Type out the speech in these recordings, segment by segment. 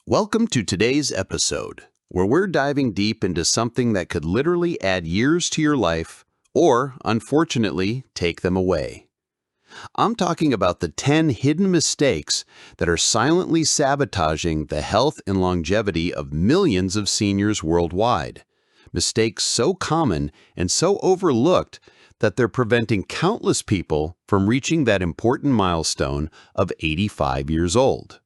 Welcome to today's episode, where we're diving deep into something that could literally add years to your life or, unfortunately, take them away. I'm talking about the 10 hidden mistakes that are silently sabotaging the health and longevity of millions of seniors worldwide. Mistakes so common and so overlooked that they're preventing countless people from reaching that important milestone of 85 years old.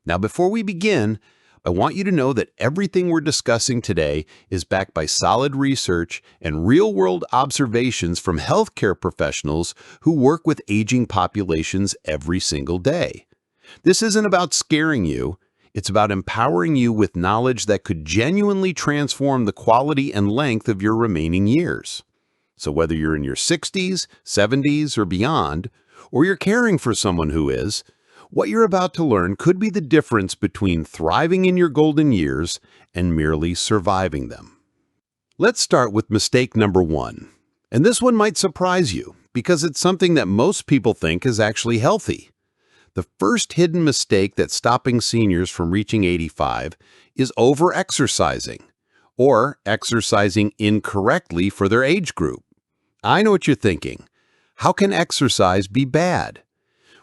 Now, before we begin, I want you to know that everything we're discussing today is backed by solid research and real-world observations from healthcare professionals who work with aging populations every single day. This isn't about scaring you. It's about empowering you with knowledge that could genuinely transform the quality and length of your remaining years. So whether you're in your 60s, 70s, or beyond, or you're caring for someone who is, what you're about to learn could be the difference between thriving in your golden years and merely surviving them. Let's start with mistake number 1. And this one might surprise you because it's something that most people think is actually healthy. The first hidden mistake that's stopping seniors from reaching 85 is over-exercising, or exercising incorrectly for their age group. I know what you're thinking. How can exercise be bad?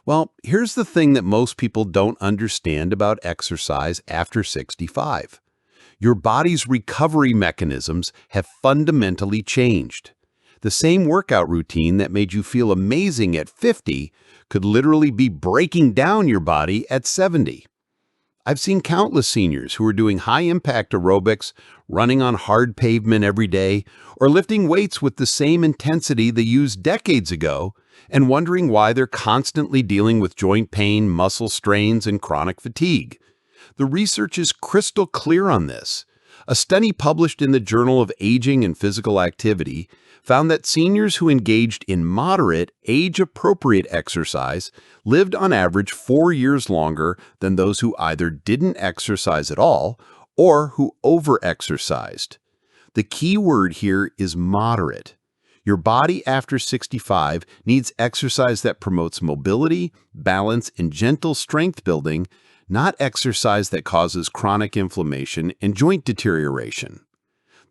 Well, here's the thing that most people don't understand about exercise after 65. Your body's recovery mechanisms have fundamentally changed. The same workout routine that made you feel amazing at 50 could literally be breaking down your body at 70. I've seen countless seniors who are doing high-impact aerobics, running on hard pavement every day, or lifting weights with the same intensity they used decades ago, and wondering why they're constantly dealing with joint pain, muscle strains, and chronic fatigue. The research is crystal clear on this. A study published in the Journal of Aging and Physical Activity found that seniors who engaged in moderate, age-appropriate exercise lived on average 4 years longer than those who either didn't exercise at all or who over-exercised. The key word here is moderate. Your body after 65 needs exercise that promotes mobility, balance, and gentle strength building, not exercise that causes chronic inflammation and joint deterioration.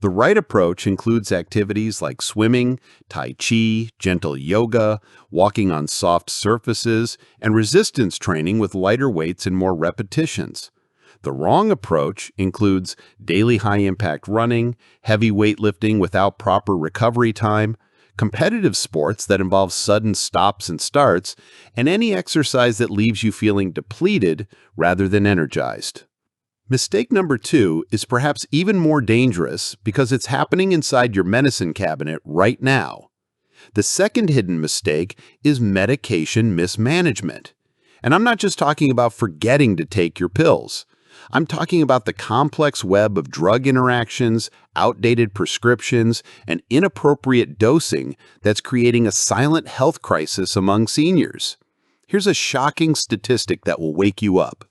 The right approach includes activities like swimming, tai chi, gentle yoga, walking on soft surfaces, and resistance training with lighter weights and more repetitions. The wrong approach includes daily high-impact running, heavy weightlifting without proper recovery time, competitive sports that involve sudden stops and starts, and any exercise that leaves you feeling depleted rather than energized. Mistake number 2 is perhaps even more dangerous because it's happening inside your medicine cabinet right now. The second hidden mistake is medication mismanagement. And I'm not just talking about forgetting to take your pills. I'm talking about the complex web of drug interactions, outdated prescriptions, and inappropriate dosing that's creating a silent health crisis among seniors. Here's a shocking statistic that will wake you up.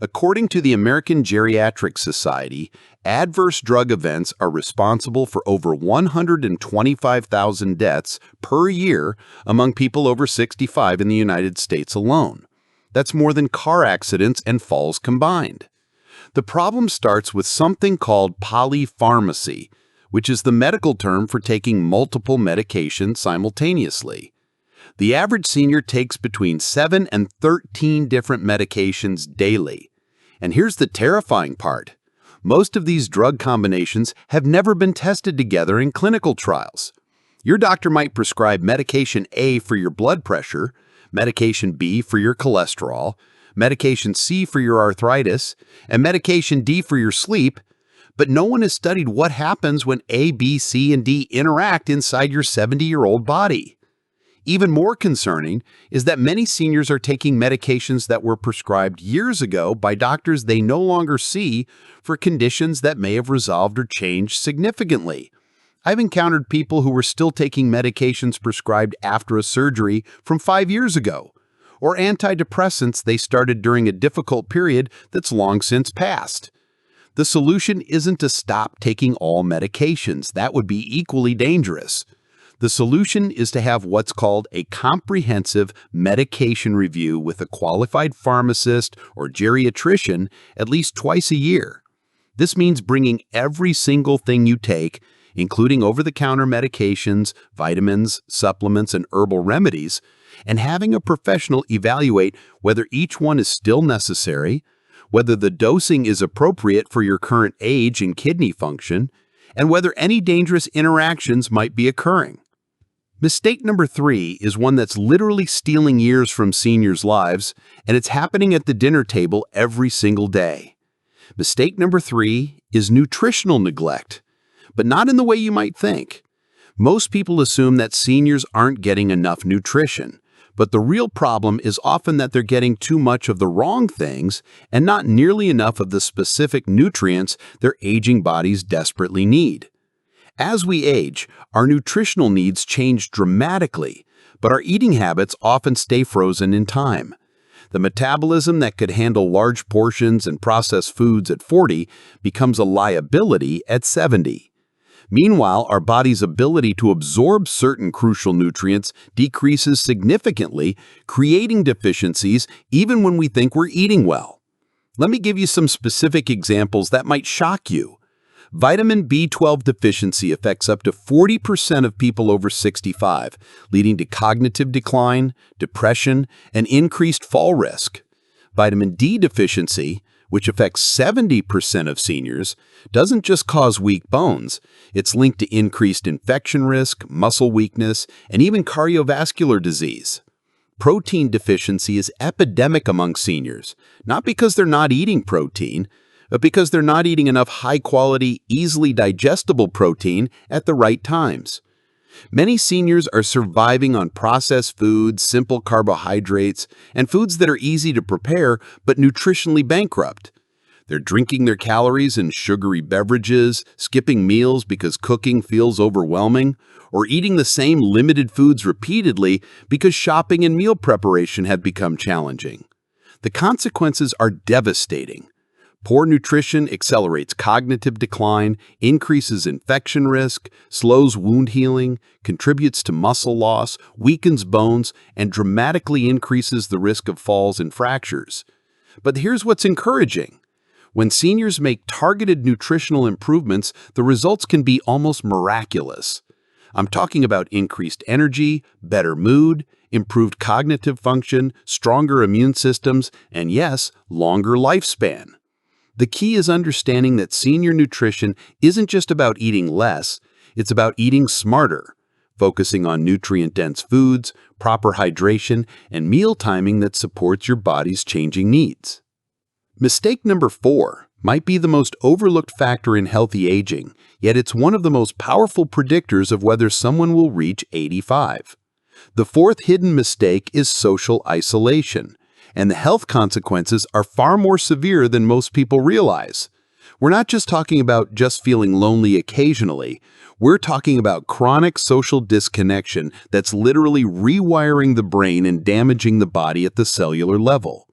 According to the American Geriatric Society, adverse drug events are responsible for over 125,000 deaths per year among people over 65 in the United States alone. That's more than car accidents and falls combined. The problem starts with something called polypharmacy, which is the medical term for taking multiple medications simultaneously. The average senior takes between 7 and 13 different medications daily. And here's the terrifying part. Most of these drug combinations have never been tested together in clinical trials. Your doctor might prescribe medication A for your blood pressure, medication B for your cholesterol, medication C for your arthritis, and medication D for your sleep, but no one has studied what happens when A, B, C, and D interact inside your 70-year-old body. Even more concerning is that many seniors are taking medications that were prescribed years ago by doctors they no longer see for conditions that may have resolved or changed significantly. I've encountered people who were still taking medications prescribed after a surgery from 5 years ago, or antidepressants they started during a difficult period that's long since passed. The solution isn't to stop taking all medications. That would be equally dangerous. The solution is to have what's called a comprehensive medication review with a qualified pharmacist or geriatrician at least twice a year. This means bringing every single thing you take, including over-the-counter medications, vitamins, supplements, and herbal remedies, and having a professional evaluate whether each one is still necessary, whether the dosing is appropriate for your current age and kidney function, and whether any dangerous interactions might be occurring. Mistake number 3 is one that's literally stealing years from seniors' lives, and it's happening at the dinner table every single day. Mistake number 3 is nutritional neglect, but not in the way you might think. Most people assume that seniors aren't getting enough nutrition, but the real problem is often that they're getting too much of the wrong things and not nearly enough of the specific nutrients their aging bodies desperately need. As we age, our nutritional needs change dramatically, but our eating habits often stay frozen in time. The metabolism that could handle large portions and processed foods at 40 becomes a liability at 70. Meanwhile, our body's ability to absorb certain crucial nutrients decreases significantly, creating deficiencies even when we think we're eating well. Let me give you some specific examples that might shock you. Vitamin B12 deficiency affects up to 40% of people over 65, leading to cognitive decline, depression, and increased fall risk. Vitamin D deficiency, which affects 70% of seniors, doesn't just cause weak bones. It's linked to increased infection risk, muscle weakness, and even cardiovascular disease. Protein deficiency is epidemic among seniors, not because they're not eating protein, but because they're not eating enough high-quality, easily digestible protein at the right times. Many seniors are surviving on processed foods, simple carbohydrates, and foods that are easy to prepare but nutritionally bankrupt. They're drinking their calories in sugary beverages, skipping meals because cooking feels overwhelming, or eating the same limited foods repeatedly because shopping and meal preparation have become challenging. The consequences are devastating. Poor nutrition accelerates cognitive decline, increases infection risk, slows wound healing, contributes to muscle loss, weakens bones, and dramatically increases the risk of falls and fractures. But here's what's encouraging. When seniors make targeted nutritional improvements, the results can be almost miraculous. I'm talking about increased energy, better mood, improved cognitive function, stronger immune systems, and yes, longer lifespan. The key is understanding that senior nutrition isn't just about eating less, it's about eating smarter, focusing on nutrient-dense foods, proper hydration, and meal timing that supports your body's changing needs. Mistake number 4 might be the most overlooked factor in healthy aging, yet it's one of the most powerful predictors of whether someone will reach 85. The fourth hidden mistake is social isolation, and the health consequences are far more severe than most people realize. We're not just talking about just feeling lonely occasionally. We're talking about chronic social disconnection that's literally rewiring the brain and damaging the body at the cellular level.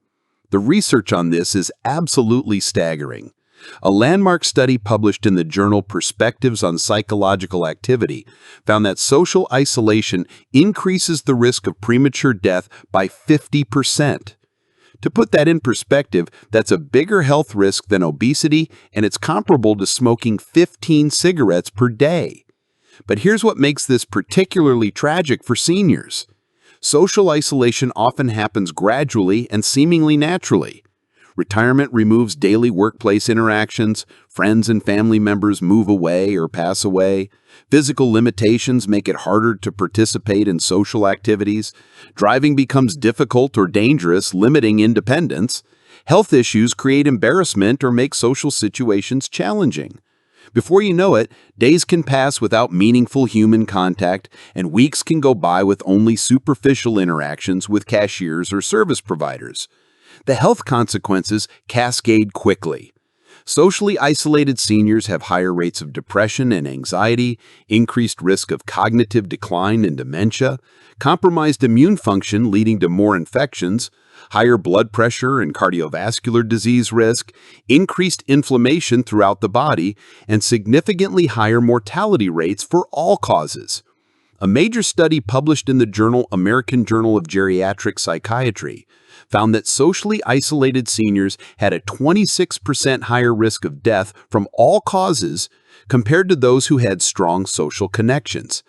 The research on this is absolutely staggering. A landmark study published in the journal Perspectives on Psychological Activity found that social isolation increases the risk of premature death by 50%. To put that in perspective, that's a bigger health risk than obesity, and it's comparable to smoking 15 cigarettes per day. But here's what makes this particularly tragic for seniors. Social isolation often happens gradually and seemingly naturally. Retirement removes daily workplace interactions, friends and family members move away or pass away, physical limitations make it harder to participate in social activities, driving becomes difficult or dangerous, limiting independence, health issues create embarrassment or make social situations challenging. Before you know it, days can pass without meaningful human contact, and weeks can go by with only superficial interactions with cashiers or service providers. The health consequences cascade quickly. Socially isolated seniors have higher rates of depression and anxiety, increased risk of cognitive decline and dementia, compromised immune function leading to more infections, higher blood pressure and cardiovascular disease risk, increased inflammation throughout the body, and significantly higher mortality rates for all causes. A major study published in the journal American Journal of Geriatric Psychiatry found that socially isolated seniors had a 26% higher risk of death from all causes compared to those who had strong social connections.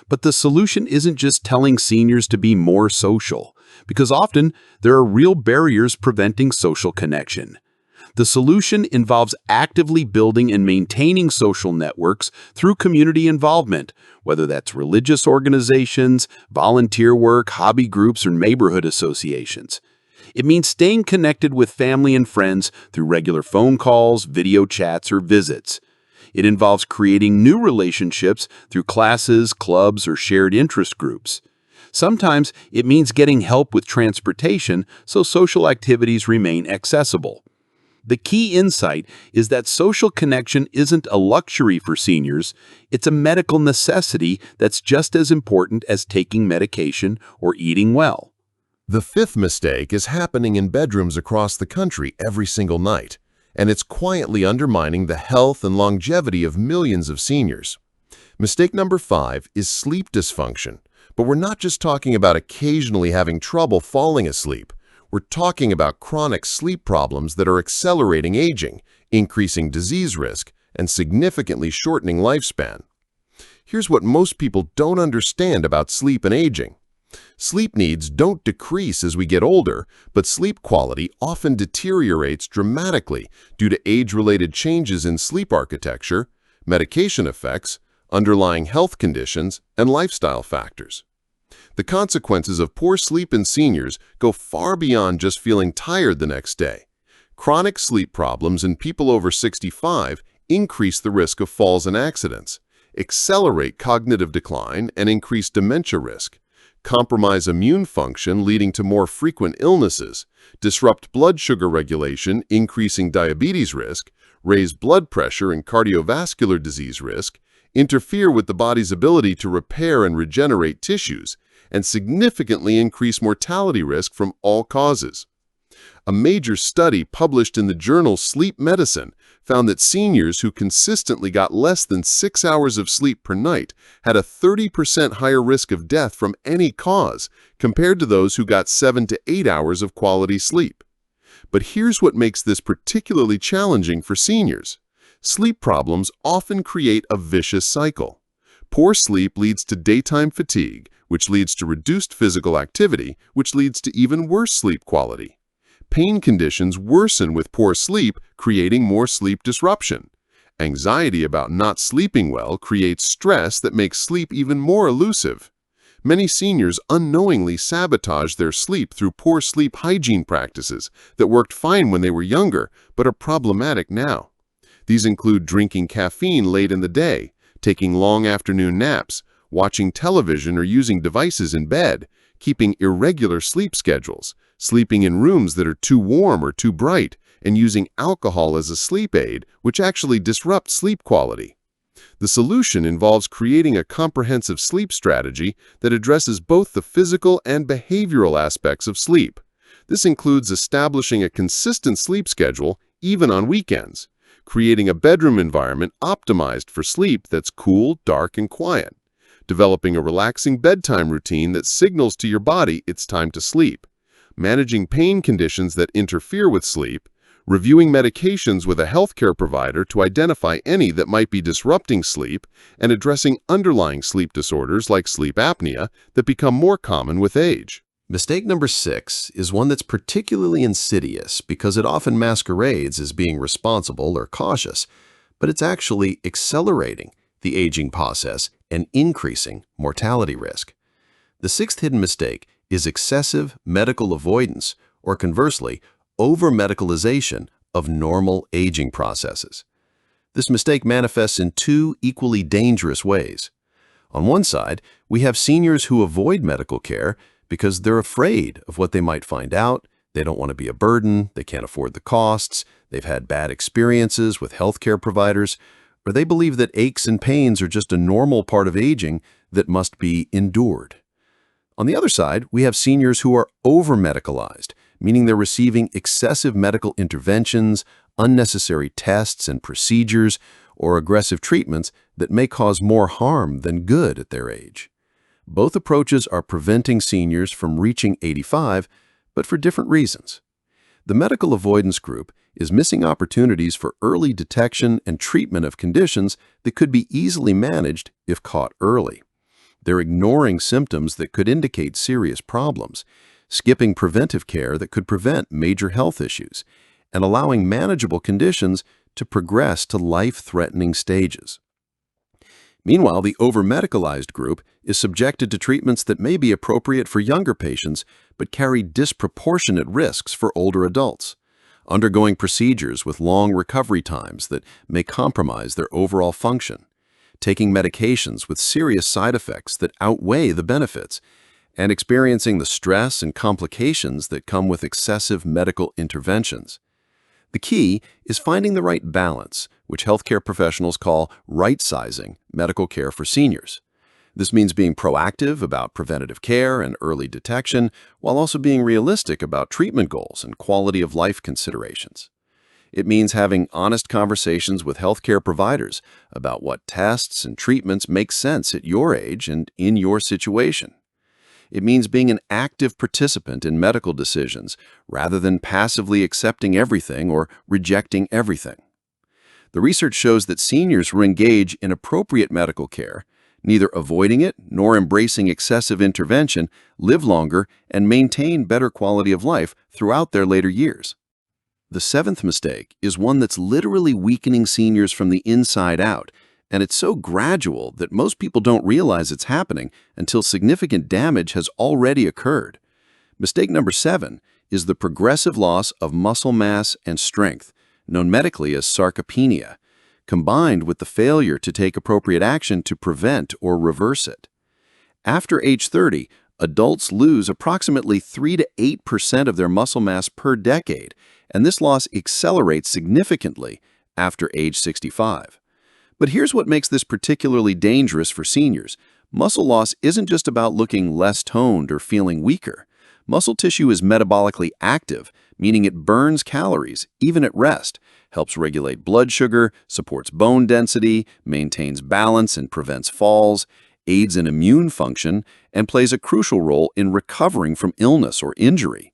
But the solution isn't just telling seniors to be more social, because often there are real barriers preventing social connection. The solution involves actively building and maintaining social networks through community involvement, whether that's religious organizations, volunteer work, hobby groups, or neighborhood associations. It means staying connected with family and friends through regular phone calls, video chats, or visits. It involves creating new relationships through classes, clubs, or shared interest groups. Sometimes it means getting help with transportation so social activities remain accessible. The key insight is that social connection isn't a luxury for seniors, it's a medical necessity that's just as important as taking medication or eating well. The fifth mistake is happening in bedrooms across the country every single night, and it's quietly undermining the health and longevity of millions of seniors. Mistake number 5 is sleep dysfunction, but we're not just talking about occasionally having trouble falling asleep. We're talking about chronic sleep problems that are accelerating aging, increasing disease risk, and significantly shortening lifespan. Here's what most people don't understand about sleep and aging. Sleep needs don't decrease as we get older, but sleep quality often deteriorates dramatically due to age-related changes in sleep architecture, medication effects, underlying health conditions, and lifestyle factors. The consequences of poor sleep in seniors go far beyond just feeling tired the next day. Chronic sleep problems in people over 65 increase the risk of falls and accidents, accelerate cognitive decline, and increase dementia risk, compromise immune function leading to more frequent illnesses, disrupt blood sugar regulation, increasing diabetes risk, raise blood pressure and cardiovascular disease risk, interfere with the body's ability to repair and regenerate tissues, and significantly increase mortality risk from all causes. A major study published in the journal Sleep Medicine found that seniors who consistently got less than 6 hours of sleep per night had a 30% higher risk of death from any cause compared to those who got 7 to 8 hours of quality sleep. But here's what makes this particularly challenging for seniors. Sleep problems often create a vicious cycle. Poor sleep leads to daytime fatigue, which leads to reduced physical activity, which leads to even worse sleep quality. Pain conditions worsen with poor sleep, creating more sleep disruption. Anxiety about not sleeping well creates stress that makes sleep even more elusive. Many seniors unknowingly sabotage their sleep through poor sleep hygiene practices that worked fine when they were younger, but are problematic now. These include drinking caffeine late in the day, taking long afternoon naps, watching television or using devices in bed, keeping irregular sleep schedules, sleeping in rooms that are too warm or too bright, and using alcohol as a sleep aid, which actually disrupts sleep quality. The solution involves creating a comprehensive sleep strategy that addresses both the physical and behavioral aspects of sleep. This includes establishing a consistent sleep schedule, even on weekends, creating a bedroom environment optimized for sleep that's cool, dark, and quiet, developing a relaxing bedtime routine that signals to your body it's time to sleep, managing pain conditions that interfere with sleep, reviewing medications with a healthcare provider to identify any that might be disrupting sleep, and addressing underlying sleep disorders like sleep apnea that become more common with age. Mistake number 6 is one that's particularly insidious because it often masquerades as being responsible or cautious, but it's actually accelerating the aging process and increasing mortality risk. The 6th hidden mistake is excessive medical avoidance, or conversely, over-medicalization of normal aging processes. This mistake manifests in 2 equally dangerous ways. On one side, we have seniors who avoid medical care because they're afraid of what they might find out, they don't want to be a burden, they can't afford the costs, they've had bad experiences with healthcare providers, or they believe that aches and pains are just a normal part of aging that must be endured. On the other side, we have seniors who are over-medicalized, meaning they're receiving excessive medical interventions, unnecessary tests and procedures, or aggressive treatments that may cause more harm than good at their age. Both approaches are preventing seniors from reaching 85, but for different reasons. The medical avoidance group is missing opportunities for early detection and treatment of conditions that could be easily managed if caught early. They're ignoring symptoms that could indicate serious problems, skipping preventive care that could prevent major health issues, and allowing manageable conditions to progress to life-threatening stages. Meanwhile, the over-medicalized group is subjected to treatments that may be appropriate for younger patients but carry disproportionate risks for older adults, undergoing procedures with long recovery times that may compromise their overall function, taking medications with serious side effects that outweigh the benefits, and experiencing the stress and complications that come with excessive medical interventions. The key is finding the right balance, which healthcare professionals call right-sizing medical care for seniors. This means being proactive about preventative care and early detection, while also being realistic about treatment goals and quality of life considerations. It means having honest conversations with healthcare providers about what tests and treatments make sense at your age and in your situation. It means being an active participant in medical decisions rather than passively accepting everything or rejecting everything. The research shows that seniors who engage in appropriate medical care, neither avoiding it nor embracing excessive intervention, live longer and maintain better quality of life throughout their later years. The seventh mistake is one that's literally weakening seniors from the inside out, and it's so gradual that most people don't realize it's happening until significant damage has already occurred. Mistake number 7 is the progressive loss of muscle mass and strength, known medically as sarcopenia, combined with the failure to take appropriate action to prevent or reverse it. After age 30, adults lose approximately 3 to 8% of their muscle mass per decade, and this loss accelerates significantly after age 65. But here's what makes this particularly dangerous for seniors. Muscle loss isn't just about looking less toned or feeling weaker. Muscle tissue is metabolically active, meaning it burns calories, even at rest, helps regulate blood sugar, supports bone density, maintains balance and prevents falls, aids in immune function, and plays a crucial role in recovering from illness or injury.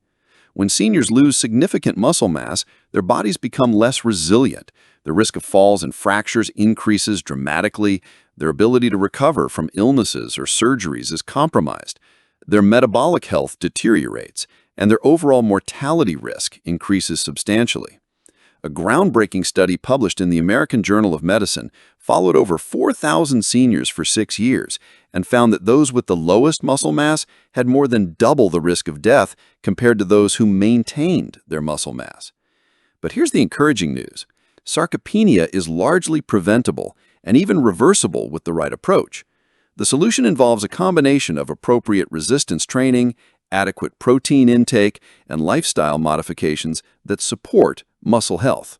When seniors lose significant muscle mass, their bodies become less resilient. The risk of falls and fractures increases dramatically. Their ability to recover from illnesses or surgeries is compromised. Their metabolic health deteriorates, and their overall mortality risk increases substantially. A groundbreaking study published in the American Journal of Medicine followed over 4,000 seniors for 6 years and found that those with the lowest muscle mass had more than double the risk of death compared to those who maintained their muscle mass. But here's the encouraging news. Sarcopenia is largely preventable and even reversible with the right approach. The solution involves a combination of appropriate resistance training, adequate protein intake, and lifestyle modifications that support muscle health.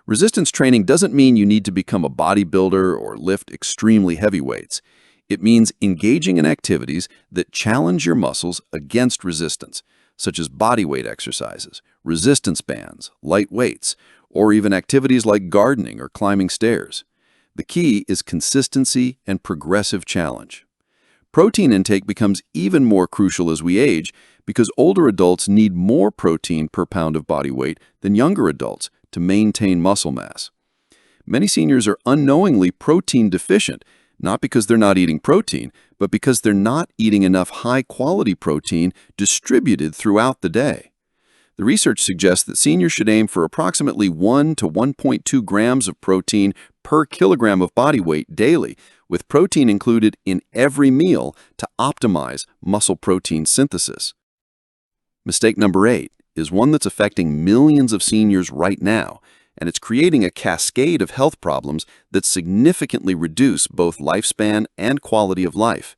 Resistance training doesn't mean you need to become a bodybuilder or lift extremely heavy weights. It means engaging in activities that challenge your muscles against resistance, such as bodyweight exercises, resistance bands, light weights, or even activities like gardening or climbing stairs. The key is consistency and progressive challenge. Protein intake becomes even more crucial as we age because older adults need more protein per pound of body weight than younger adults to maintain muscle mass. Many seniors are unknowingly protein deficient, not because they're not eating protein, but because they're not eating enough high-quality protein distributed throughout the day. The research suggests that seniors should aim for approximately 1 to 1.2 grams of protein per kilogram of body weight daily, with protein included in every meal to optimize muscle protein synthesis. Mistake number 8 is one that's affecting millions of seniors right now, and it's creating a cascade of health problems that significantly reduce both lifespan and quality of life.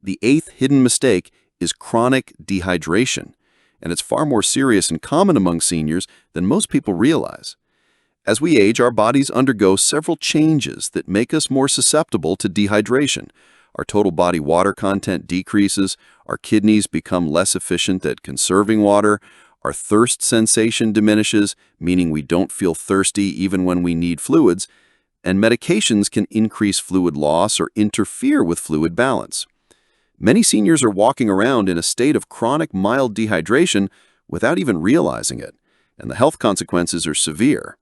The 8th hidden mistake is chronic dehydration, and it's far more serious and common among seniors than most people realize. As we age, our bodies undergo several changes that make us more susceptible to dehydration. Our total body water content decreases, our kidneys become less efficient at conserving water, our thirst sensation diminishes, meaning we don't feel thirsty even when we need fluids, and medications can increase fluid loss or interfere with fluid balance. Many seniors are walking around in a state of chronic mild dehydration without even realizing it, and the health consequences are severe.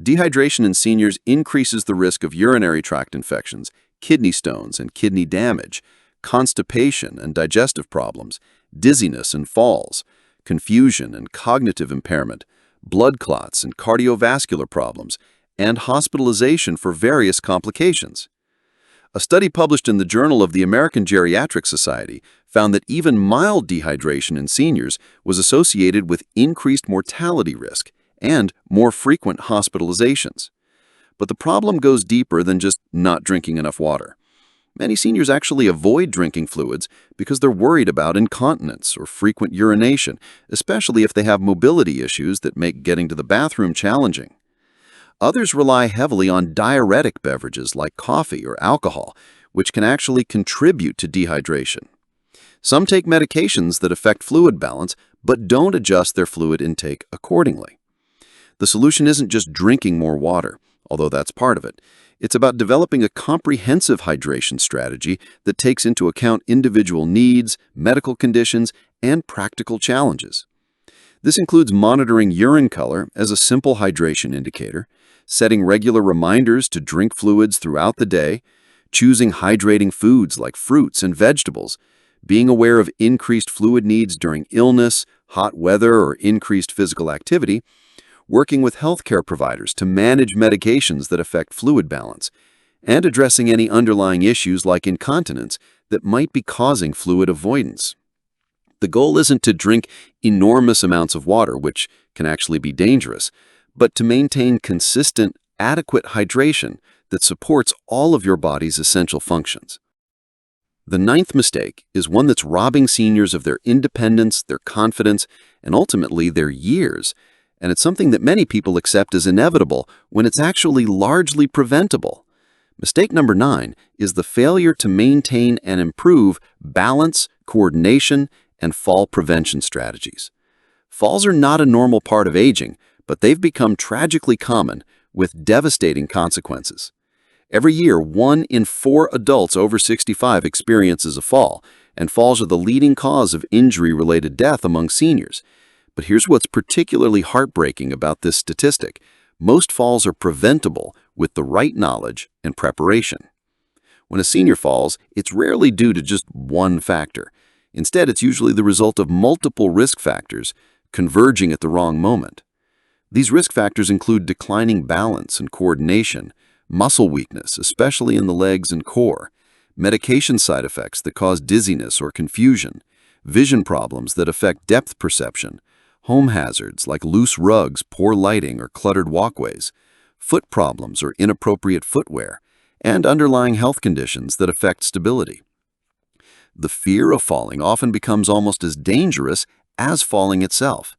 Dehydration in seniors increases the risk of urinary tract infections, kidney stones and kidney damage, constipation and digestive problems, dizziness and falls, confusion and cognitive impairment, blood clots and cardiovascular problems, and hospitalization for various complications. A study published in the Journal of the American Geriatric Society found that even mild dehydration in seniors was associated with increased mortality risk and more frequent hospitalizations. But the problem goes deeper than just not drinking enough water. Many seniors actually avoid drinking fluids because they're worried about incontinence or frequent urination, especially if they have mobility issues that make getting to the bathroom challenging. Others rely heavily on diuretic beverages like coffee or alcohol, which can actually contribute to dehydration. Some take medications that affect fluid balance, but don't adjust their fluid intake accordingly. The solution isn't just drinking more water, although that's part of it. It's about developing a comprehensive hydration strategy that takes into account individual needs, medical conditions, and practical challenges. This includes monitoring urine color as a simple hydration indicator, setting regular reminders to drink fluids throughout the day, choosing hydrating foods like fruits and vegetables, being aware of increased fluid needs during illness, hot weather, or increased physical activity, working with healthcare providers to manage medications that affect fluid balance, and addressing any underlying issues like incontinence that might be causing fluid avoidance. The goal isn't to drink enormous amounts of water, which can actually be dangerous, but to maintain consistent, adequate hydration that supports all of your body's essential functions. The ninth mistake is one that's robbing seniors of their independence, their confidence, and ultimately their years. And it's something that many people accept as inevitable when it's actually largely preventable. Mistake number 9 is the failure to maintain and improve balance, coordination, and fall prevention strategies. Falls are not a normal part of aging, but they've become tragically common with devastating consequences. Every year, 1 in 4 adults over 65 experiences a fall, and falls are the leading cause of injury-related death among seniors. But here's what's particularly heartbreaking about this statistic. Most falls are preventable with the right knowledge and preparation. When a senior falls, it's rarely due to just one factor. Instead, it's usually the result of multiple risk factors converging at the wrong moment. These risk factors include declining balance and coordination, muscle weakness, especially in the legs and core, medication side effects that cause dizziness or confusion, vision problems that affect depth perception, home hazards like loose rugs, poor lighting, or cluttered walkways, foot problems or inappropriate footwear, and underlying health conditions that affect stability. The fear of falling often becomes almost as dangerous as falling itself.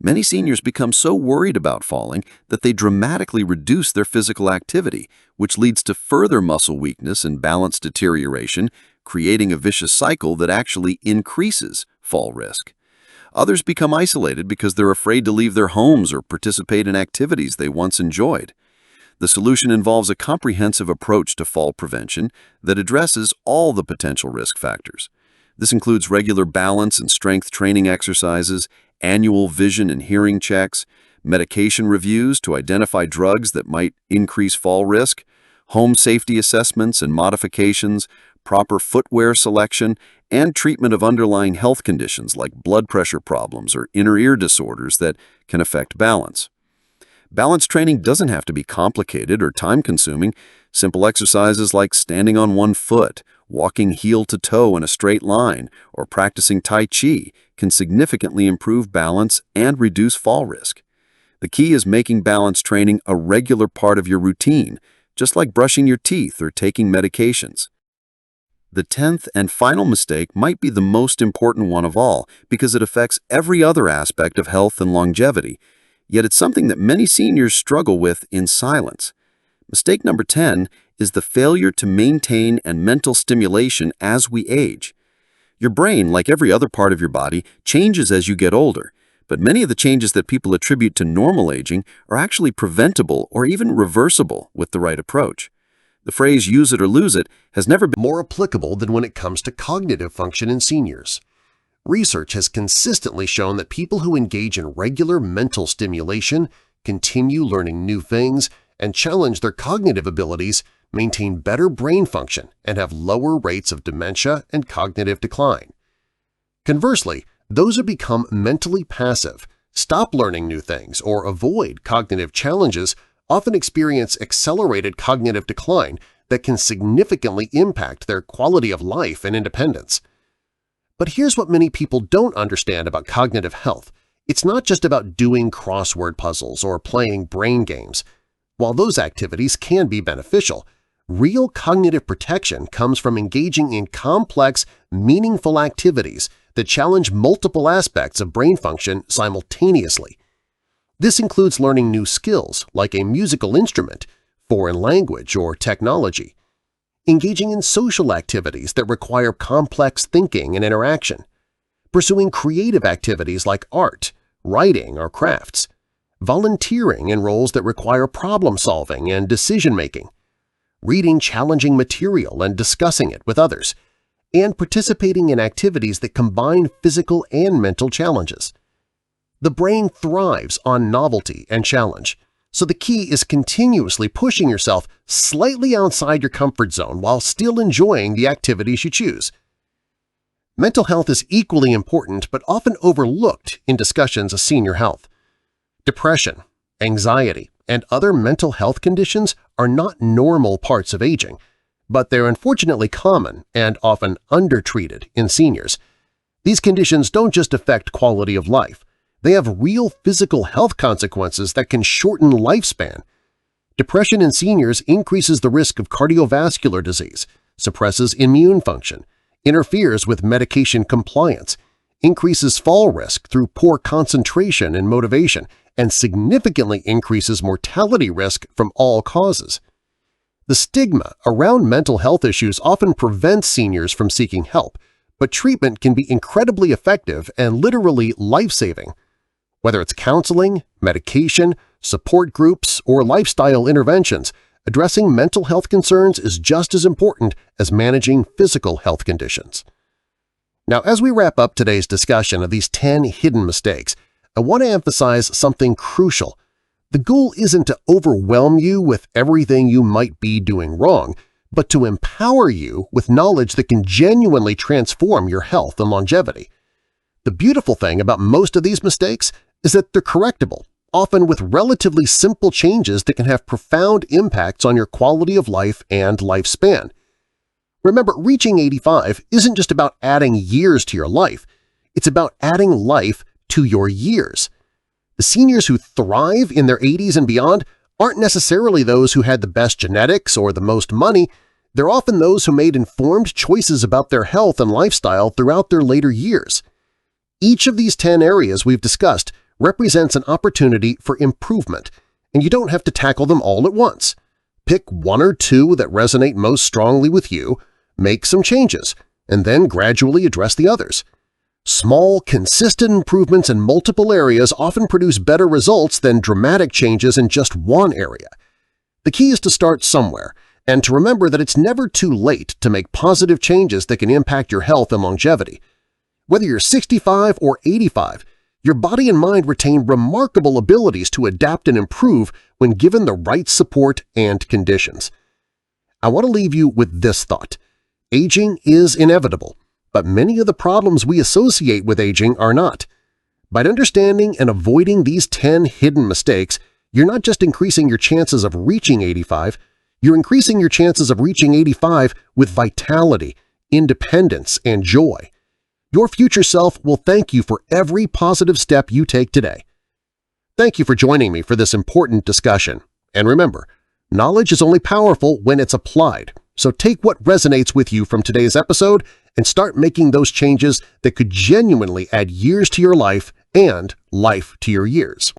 Many seniors become so worried about falling that they dramatically reduce their physical activity, which leads to further muscle weakness and balance deterioration, creating a vicious cycle that actually increases fall risk. Others become isolated because they're afraid to leave their homes or participate in activities they once enjoyed. The solution involves a comprehensive approach to fall prevention that addresses all the potential risk factors. This includes regular balance and strength training exercises, annual vision and hearing checks, medication reviews to identify drugs that might increase fall risk, home safety assessments and modifications, proper footwear selection, and treatment of underlying health conditions like blood pressure problems or inner ear disorders that can affect balance. Balance training doesn't have to be complicated or time-consuming. Simple exercises like standing on one foot, walking heel to toe in a straight line, or practicing Tai Chi can significantly improve balance and reduce fall risk. The key is making balance training a regular part of your routine, just like brushing your teeth or taking medications. The 10th and final mistake might be the most important one of all because it affects every other aspect of health and longevity, yet it's something that many seniors struggle with in silence. Mistake number 10 is the failure to maintain and mental stimulation as we age. Your brain, like every other part of your body, changes as you get older, but many of the changes that people attribute to normal aging are actually preventable or even reversible with the right approach. The phrase "use it or lose it" has never been more applicable than when it comes to cognitive function in seniors. Research has consistently shown that people who engage in regular mental stimulation, continue learning new things, and challenge their cognitive abilities maintain better brain function and have lower rates of dementia and cognitive decline. Conversely, those who become mentally passive, stop learning new things, or avoid cognitive challenges often experience accelerated cognitive decline that can significantly impact their quality of life and independence. But here's what many people don't understand about cognitive health. It's not just about doing crossword puzzles or playing brain games. While those activities can be beneficial, real cognitive protection comes from engaging in complex, meaningful activities that challenge multiple aspects of brain function simultaneously. This includes learning new skills like a musical instrument, foreign language, or technology, engaging in social activities that require complex thinking and interaction, pursuing creative activities like art, writing, or crafts, volunteering in roles that require problem-solving and decision-making, reading challenging material and discussing it with others, and participating in activities that combine physical and mental challenges. The brain thrives on novelty and challenge, so the key is continuously pushing yourself slightly outside your comfort zone while still enjoying the activities you choose. Mental health is equally important but often overlooked in discussions of senior health. Depression, anxiety, and other mental health conditions are not normal parts of aging, but they're unfortunately common and often undertreated in seniors. These conditions don't just affect quality of life. They have real physical health consequences that can shorten lifespan. Depression in seniors increases the risk of cardiovascular disease, suppresses immune function, interferes with medication compliance, increases fall risk through poor concentration and motivation, and significantly increases mortality risk from all causes. The stigma around mental health issues often prevents seniors from seeking help, but treatment can be incredibly effective and literally life-saving. Whether it's counseling, medication, support groups, or lifestyle interventions, addressing mental health concerns is just as important as managing physical health conditions. Now, as we wrap up today's discussion of these 10 hidden mistakes, I want to emphasize something crucial. The goal isn't to overwhelm you with everything you might be doing wrong, but to empower you with knowledge that can genuinely transform your health and longevity. The beautiful thing about most of these mistakes is that they're correctable, often with relatively simple changes that can have profound impacts on your quality of life and lifespan. Remember, reaching 85 isn't just about adding years to your life. It's about adding life to your years. The seniors who thrive in their 80s and beyond aren't necessarily those who had the best genetics or the most money. They're often those who made informed choices about their health and lifestyle throughout their later years. Each of these 10 areas we've discussed represents an opportunity for improvement, and you don't have to tackle them all at once. Pick one or two that resonate most strongly with you, make some changes, and then gradually address the others. Small, consistent improvements in multiple areas often produce better results than dramatic changes in just one area. The key is to start somewhere, and to remember that it's never too late to make positive changes that can impact your health and longevity. Whether you're 65 or 85, your body and mind retain remarkable abilities to adapt and improve when given the right support and conditions. I want to leave you with this thought. Aging is inevitable, but many of the problems we associate with aging are not. By understanding and avoiding these 10 hidden mistakes, you're not just increasing your chances of reaching 85, you're increasing your chances of reaching 85 with vitality, independence, and joy. Your future self will thank you for every positive step you take today. Thank you for joining me for this important discussion. And remember, knowledge is only powerful when it's applied, so take what resonates with you from today's episode and start making those changes that could genuinely add years to your life and life to your years.